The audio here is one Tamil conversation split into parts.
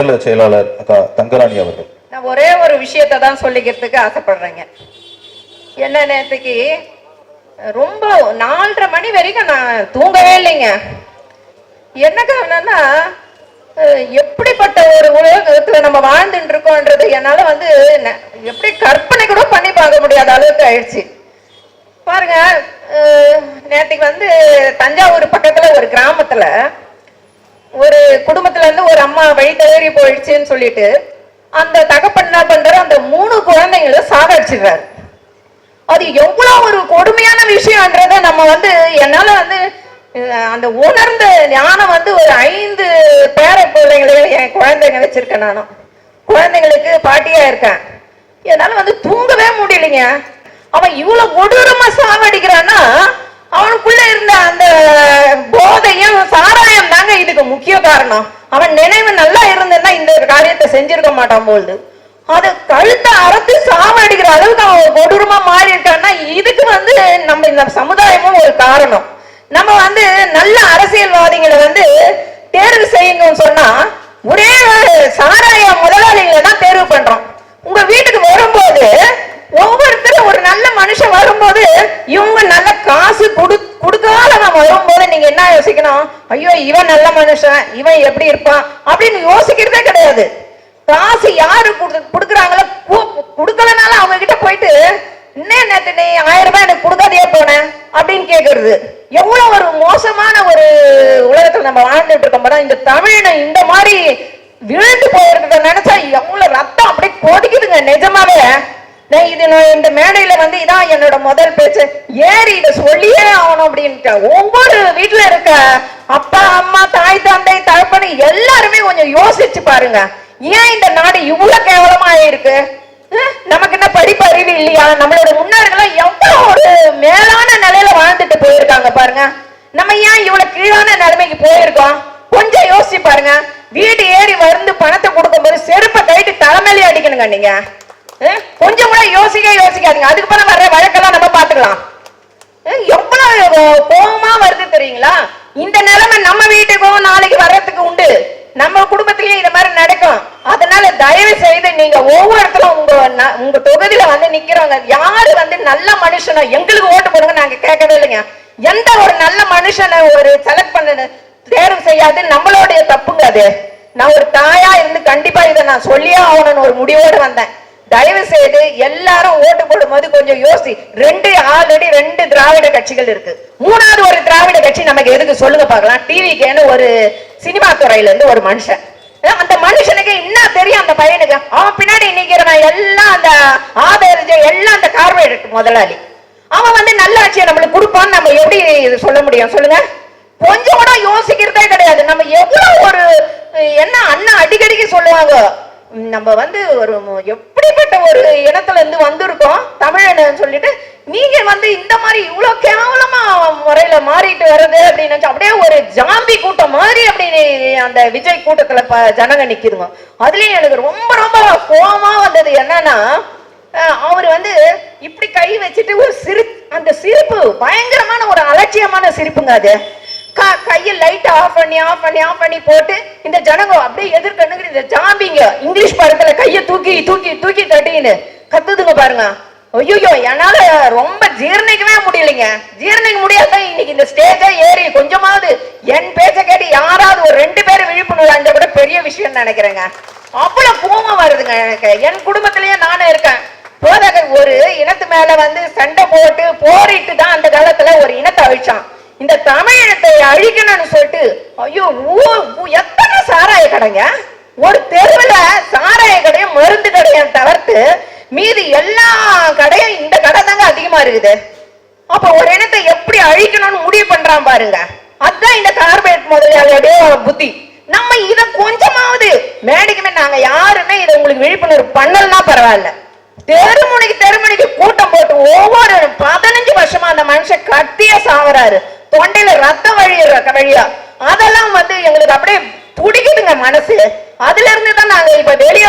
மாநில செயலாளர் அக்கா தங்கராணி அவர்கள். நான் ஒரே ஒரு விஷயத்தை தான் சொல்லிக்கிறதுக்கு ஆசைப்படுறேங்க. என்ன, நேற்றுக்கு ரொம்ப 4:30 மணி வரைக்கும் நான் தூங்கவே இல்லைங்க. என்ன காரணம்னா, எப்படிப்பட்ட ஒரு உலகத்துல நம்ம வாழ்ந்துட்டு இருக்கோன்றது என்னால எப்படி கற்பனை கூட பண்ணி பார்க்க முடியாத அளவுக்கு ஆயிடுச்சு. பாருங்க, நேற்றுக்கு தஞ்சாவூர் பக்கத்துல ஒரு கிராமத்துல ஒரு குடும்பத்துல இருந்து ஒரு அம்மா வழி தவறி போயிடுச்சுன்னு சொல்லிட்டு அந்த தகப்பன் என்ன பண்றாரு, அந்த 3 குழந்தைங்களை சாகடிச்சிடுறாரு. அது எவ்வளவு ஒரு கொடுமையான விஷயம்ன்றத நம்ம என்னால அந்த உணர்ந்த ஞானம் ஒரு 5 பேர பிள்ளைங்களையும் என் குழந்தைங்க வச்சிருக்கேன். நானும் குழந்தைங்களுக்கு பாட்டியா இருக்கேன். என்னால தூங்கவே முடியலைங்க. அவன் இவ்வளவு கொடூரமா சாவடிக்கிறான்னா அவனுக்குள்ள இருந்த அந்த போதையும் சாராயம் தாங்க இதுக்கு முக்கிய காரணம். அவன் நினைவு நல்லா இருந்ததுன்னா இந்த காரியத்தை செஞ்சிருக்க மாட்டான் போது. அது கழுத்தை அறுத்து சாவடிக்கிற அளவுக்கு அவன் கொடூரமா மாறி இருக்கான்னா இதுக்கு நம்ம இந்த சமுதாயமும் ஒரு காரணம். நம்ம நல்ல அரசியல்வாதிகளை தேர்வு செய்யணும்னு சொன்னா ஒரே சாராய முதலாளிகளை தான் தேர்வு பண்றோம். உங்க வீட்டுக்கு வரும்போது ஒவ்வொருத்தரும் ஒரு நல்ல மனுஷன் வரும்போது இவங்க நல்ல காசு கொடுக்காத நம்ம வரும்போது நீங்க என்ன யோசிக்கணும், ஐயோ இவன் நல்ல மனுஷன், இவன் எப்படி இருப்பான் அப்படின்னு யோசிக்கிறதே கிடையாது. காசு யாரு கொடுக்குறாங்களோ கொடுக்கலனால அவங்க கிட்ட போயிட்டு இன்னும் நேற்று நீ 1000 ரூபாய் எனக்கு கொடுக்காதே போனேன் அப்படின்னு கேட்கறது எவ்வளவு ஒரு மோசமான ஒரு உலகத்துல நம்ம வாழ்ந்துட்டு இருக்கோம். இந்த தமிழ் இந்த மாதிரி விழுந்து போயிருக்கிறத நினைச்சா எவ்வளவு ரத்தம் அப்படியே கொதிக்குதுங்க நிஜமாவே. இந்த மேடையில இதான் என்னோட முதல் பேச்சு. ஏறி இதை சொல்லியே ஆகணும் அப்படின்ட்டு ஒவ்வொரு வீட்டுல இருக்க அப்பா அம்மா தாய் தந்தை தகப்பனை எல்லாருமே கொஞ்சம் யோசிச்சு பாருங்க. ஏன் இந்த நாடு இவ்வளவு கேவலமா இருக்கு? நமக்கு என்ன படிப்பு அறிவு இல்லையா? நம்மளோட முன்னோர்கள் எவ்வளவு ஒரு மேலான நிலையில வாழ்ந்துட்டு போயிருக்காங்க பாருங்க. நம்ம ஏன் இவ்வளவு கீழான நிலைமைக்கு போயிருக்கோம்? கொஞ்சம் யோசிச்சு பாருங்க. வீடு ஏறி பணத்தை கொடுக்கும் போது செருப்பை கைட்டு தலைமையிலே அடிக்கணுங்க. நீங்க கொஞ்சம் கூட யோசிக்காதீங்க. அதுக்கப்புறம் வர்ற வழக்கெல்லாம் நம்ம பாத்துக்கலாம். எவ்வளவு கோபமா வருது தெரியுங்களா? இந்த நிலைமை நம்ம வீட்டுக்கும் நாளைக்கு வர்றதுக்கு உண்டு. நம்ம குடும்பத்திலயும் இந்த மாதிரி நடக்கும். அதனால தயவு செய்து நீங்க ஒவ்வொருத்தரும் உங்க தொகுதியில நிக்கிறவங்க யாரு நல்ல மனுஷனோ எங்களுக்கு ஓட்டு போடுங்க நாங்க கேட்கவே இல்லைங்க. எந்த ஒரு நல்ல மனுஷனை ஒரு செலக்ட் பண்ண தேர்வு செய்யாது நம்மளுடைய தப்புங்க அது. நான் ஒரு தாயா இருந்து கண்டிப்பா இதை நான் சொல்லியே ஆகணும்னு ஒரு முடிவோடு வந்தேன். தயவு செய்து எல்லாரும் ஓட்டு போடும் போது கொஞ்சம் யோசி. ஆல்ரெடி 2 திராவிட கட்சிகள் இருக்கு. 3வது ஒரு திராவிட கட்சி நமக்கு எதுக்கு சொல்லுங்க பார்க்கலாம். டிவிக்கேன்னு ஒரு சினிமா துறையில இருந்து ஒரு மனுஷன், அந்த மனுஷனுக்கு என்ன தெரியும்? அந்த பையனுக்கு அவன் பின்னாடி நிக்கிறவன் எல்லாம் அந்த ஆதரிச்ச எல்லாம் அந்த கார்பரேட் முதலாளி. அவன் நல்ல ஆட்சியை நம்மளுக்கு கொடுப்பான்னு நம்ம எப்படி சொல்ல முடியும் சொல்லுங்க? கொஞ்சம் கூட யோசிக்கிறதே கிடையாது. நம்ம எவ்வளவு ஒரு என்ன அண்ணா அடிக்கடிக்கு சொல்லுவாங்க, நம்ம ஒரு எப்படிப்பட்ட ஒரு இடத்துல இருந்து வந்திருக்கோம் தமிழன் சொல்லிட்டு நீங்க இந்த மாதிரி இவ்வளவு கேவலமா முறையில மாறிட்டு வருது அப்படின்னு அப்படியே ஒரு ஜாம்பி கூட்டம் மாதிரி அப்படின்னு அந்த விஜய் கூட்டத்துல ஜனங்க நிக்குதுங்க. அதுலயும் எனக்கு ரொம்ப ரொம்ப கோபமா வந்தது என்னன்னா, அவர் இப்படி கை வச்சுட்டு ஒரு அந்த சிரிப்பு பயங்கரமான ஒரு அலட்சியமான சிரிப்புங்க. அது கையை லைட் ஆஃப் பண்ணி போட்டு இந்த ஜனங்க அப்படியே எதிர்க்கணுங்கிற இந்த ஜாம்பிங்க இங்கிலீஷ் படத்துல கையை தூக்கி தூக்கி தூக்கி தட்டின்னு கத்துதுங்க பாருங்க. ஐயோ என்னால ரொம்ப ஜீர்ணிக்கவே முடியலைங்க. ஜீர்ணிக்க முடியாத இன்னைக்கு இந்த ஸ்டேஜ ஏறி கொஞ்சமாவது என் பேச்ச கேட்டு யாராவது ஒரு 2 பேர் விழிப்புணர்வு அஞ்ச கூட பெரிய விஷயம் நினைக்கிறேங்க. அவ்வளவு கோபம் வருதுங்க எனக்கு. என் குடும்பத்திலேயே நானும் இருக்கேன். போதகர் ஒரு இனத்து மேல சண்டை போட்டு போரிட்டு தான் அந்த காலத்துல ஒரு இனத்தை அழிச்சான். இந்த தமிழ் இனத்தை அழிக்கணும்னு சொல்லிட்டு ஐயோ எத்தனை சாராய கடைங்க, ஒரு தெருவுல சாராய கடையும் மருந்து கடையும் தவிர்த்து மீதி எல்லா கடையும் இந்த கடை தாங்க அதிகமா இருக்குது. அப்ப ஒரு இனத்தை எப்படி அழிக்கணும்னு முடிவு பண்றான் பாருங்க. அதுதான் இந்த கார்பரேட் முதலாளியோட புத்தி. நம்ம இத கொஞ்சமாவது மேடைக்குமே நாங்க யாருமே இதை உங்களுக்கு விழிப்புணர்வு பண்ணலன்னா பரவாயில்ல. தெருமுனைக்கு கூட்டம் போட்டு ஒவ்வொரு 15 வருஷமா அந்த மனுஷன் கத்திய சாவறாரு. தொண்டையில ரத்தம் வழியா அதெல்லாம் எங்களுக்கு அப்படியே துடிக்குதுங்க மனசு. அதுல இருந்து தான் நாங்க இப்ப வெளியே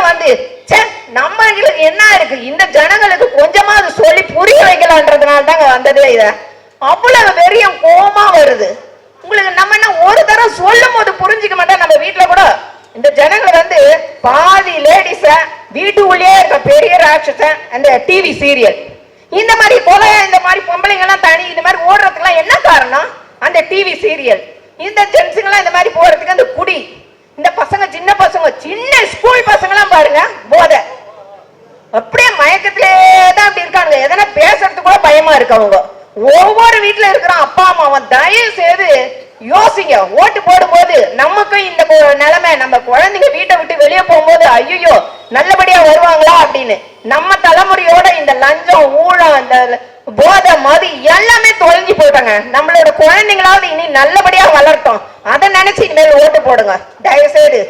நம்மளுக்கு என்ன இருக்கு, இந்த ஜனங்களுக்கு கொஞ்சமாவது சொல்லி புரிய வைக்கலான்றதுனால தாங்க வந்ததே. இத அவ்வளவு வெறியம் கோபமா வருது உங்களுக்கு. நம்ம என்ன ஒரு தடவை சொல்லும் போது புரிஞ்சுக்க மாட்டோம். நம்ம வீட்டுல கூட இந்த ஜனங்களை பாதி லேடிஸ வீட்டுக்குள்ளேயே இருக்க பெரிய ராட்சசன் அந்த டிவி சீரியல். இந்த மாதிரி போல இந்த மாதிரி பொம்பளைங்க எல்லாம் தனி இந்த மாதிரி ஓடுறதுக்குலாம் என்ன காரணம்? அந்த டிவி சீரியல். இந்த ஜென்ஸுங்கெல்லாம் இந்த மாதிரி போறதுக்கு அந்த குடி. இந்த பசங்க சின்ன பசங்க சின்ன ஸ்கூல் பசங்க எல்லாம் பாருங்க போதை அப்படியே மயக்கத்திலே தான் அப்படி இருக்காங்க. எதனா பேசுறதுக்கு கூட பயமா இருக்கு. அவங்க ஒவ்வொரு வீட்டுல இருக்கிற அப்பா அம்மாவன் தயவு செய்து யோசிங்க. ஓட்டு போடும்போது நமக்கும் இந்த நிலைமை, நம்ம குழந்தைங்க வீட்டை விட்டு வெளியே போகும்போது ஐயோ நல்லபடியா வருவாங்களா அப்படின்னு நம்ம தலைமுறையோட இந்த லஞ்சம் ஊழம் இந்த போதை மது எல்லாமே தொலைஞ்சு போயிட்டாங்க. நம்மளோட குழந்தைங்களாவது இனி நல்லபடியா வளர்த்தோம். அதை நினைச்சு இனிமேல் ஓட்டு போடுங்க தயவு செய்து.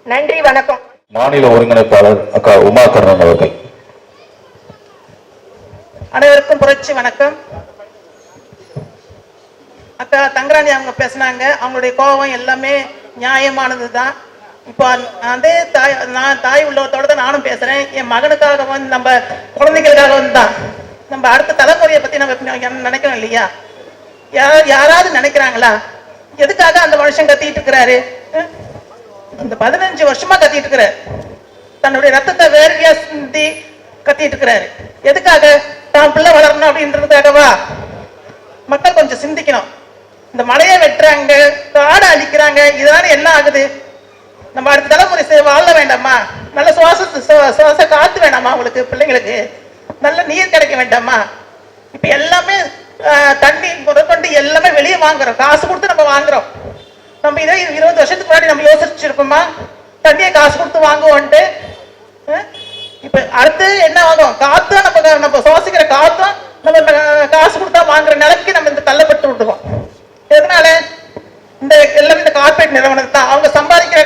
நன்றி, வணக்கம். மாநில ஒருங்கிணைப்பாளர் அக்கா உமா கருணன் அவர்கள். அனைவருக்கும் புரட்சி வணக்கம். அக்கா தங்கராணி அவங்க பேசினாங்க. அவங்களுடைய கோபம் எல்லாமே நியாயமானது தான். இப்போ அதே தாய் உள்ளத்தோட தான் நானும் பேசுறேன். என் மகனுக்காக வந்து நம்ம குழந்தைகளுக்காக வந்து தான் நம்ம அடுத்த தலைமுறையை பத்தி நம்ம நினைக்கிறோம் இல்லையா? யாராவது நினைக்கிறாங்களா? எதுக்காக அந்த மனுஷன் கத்திட்டு இருக்கிறாரு? இந்த 15 வருஷமா கத்திட்டு இருக்கிறாரு. தன்னுடைய ரத்தத்தை வேறையா சிந்தி கத்திட்டு இருக்கிறாரு. எதுக்காக? தான் பிள்ளை வளரணும் அப்படின்றதுக்காகவா? மக்கள் கொஞ்சம் சிந்திக்கணும். இந்த மலையை வெட்டுறாங்க, காடை அழிக்கிறாங்க, இதனால என்ன ஆகுது? நம்ம அடுத்த தலைமுறை வாழ வேண்டாமா? நல்ல சுவாச காத்து வேண்டாமா? உங்களுக்கு பிள்ளைங்களுக்கு நல்ல நீர் கிடைக்க வேண்டாமா? இப்ப எல்லாமே தண்ணி முதற்கொண்டு எல்லாமே வெளியே வாங்குறோம், காசு கொடுத்து நம்ம வாங்குறோம். நம்ம இதே 20 வருஷத்துக்கு முன்னாடி நம்ம யோசிச்சிருப்போமா? தண்ணியை காசு கொடுத்து வாங்குவோன்ட்டு. இப்ப அடுத்து என்ன ஆகும்? காத்தும் நம்ம சுவாசிக்கிற காத்தும் நம்ம காசு கொடுத்தா வாங்குற நிலைக்கு நம்ம இந்த தள்ளப்பட்டு விட்டுவோம். எதனால? இந்த எல்லாமே இந்த கார்பரேட் நிறுவனத்தை தான் அவங்க சம்பாதிக்கிற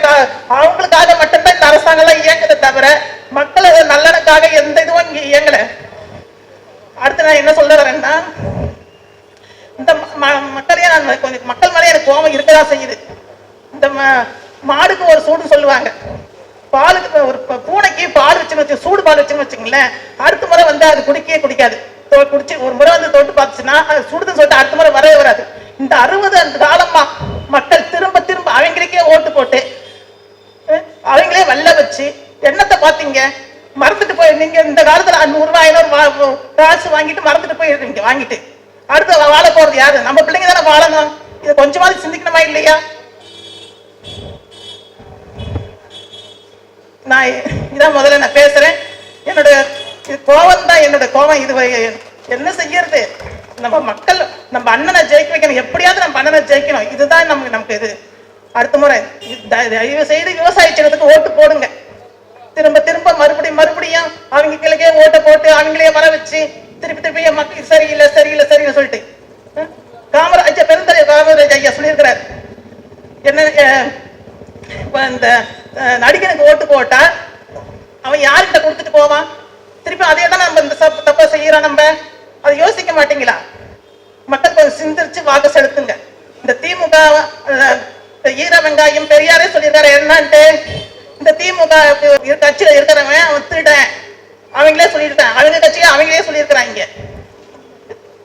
அவங்களுக்காக மட்டும்தான் இந்த அரசாங்கம் எல்லாம் இயங்குதை தவிர மக்கள் நல்லனுக்காக எந்த இதுவும் இங்க இயங்கல. அடுத்து நான் என்ன சொல்ல வரேன்னா, இந்த மக்களையே நான் கொஞ்சம் மக்கள் மேலே எனக்கு கோபம் இருக்கதான் செய்யுது. இந்த மாடுக்கு ஒரு சூடு சொல்லுவாங்க, பாலுக்கு ஒரு பூனைக்கு பால் வச்சுன்னு சூடு பால் வச்சுன்னு வச்சுங்களேன், அடுத்த முறை வந்து அது குடிக்காது. குடிச்சு ஒரு முறை வந்து தொட்டு பார்த்துச்சுன்னா அது சுடுதுன்னு சொல்லிட்டு அடுத்த முறை வரவே வராது. இந்த 60 ஆண்டு காலமா மக்கள் திரும்ப திரும்ப அவங்களுக்கே ஓட்டு போட்டு அவங்களே வெள்ள வச்சு என்னத்தை பார்த்தீங்க? மறந்துட்டு போய் நீங்க இந்த காலத்துல 100 ரூபாய் 500 காசு வாங்கிட்டு மறந்துட்டு போயிருக்கீங்க. வாங்கிட்டு அடுத்து வாழ போறது யாரு? நம்ம பிள்ளைங்க தானே வாழணும். இதை கொஞ்சமாவது சிந்திக்கணுமா இல்லையா? நான் இதான் முதல்ல நான் பேசுறேன். என்னோட கோபம் தான் என்னோட கோபம். இது என்ன செய்யறது? நம்ம மக்கள் நம்ம அண்ணனை ஜெயிக்க வைக்கணும். எப்படியாவது நம்ம அண்ணனை ஜெயிக்கணும். இதுதான் நமக்கு இது. அடுத்த முறை தயவு செய்து விவசாய சின்னத்துக்கு ஓட்டு போடுங்க. திரும்ப திரும்ப மறுபடியும் அவங்க கிழக்கே ஓட்டை போட்டு அவங்களே வர வச்சு திருப்பி மக்கள் சரியில்லை சொல்லிட்டு பெருந்தலைவர் காமராஜ் ஐயா சொல்லியிருக்கிறார். என்ன இந்த நடிகனுக்கு ஓட்டு போட்டா அவன் யாருக்கிட்ட கொடுத்துட்டு போவான்? திருப்பி அதே தான் நம்ம இந்த தப்பா செய்யறோம். நம்ம அதை யோசிக்க மாட்டீங்களா? மக்கள் கொஞ்சம் சிந்திச்சு வாக்கு செலுத்துங்க. இந்த திமுக ஈர வெங்காயம் பெரியாரே சொல்லியிருக்காரு என்னன்ட்டு, இந்த திமுக கட்சியில இருக்கிறவன் அவன் திருடன் அவங்களே சொல்லியிருக்கான். அவங்க கட்சியை அவங்களே சொல்லியிருக்கிறாங்க.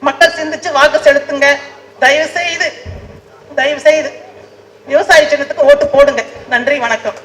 மக்கள் சிந்திச்சு வாக்கு செலுத்துங்க. தயவு செய்து விவசாய சின்னத்துக்கு ஓட்டு போடுங்க. நன்றி, வணக்கம்.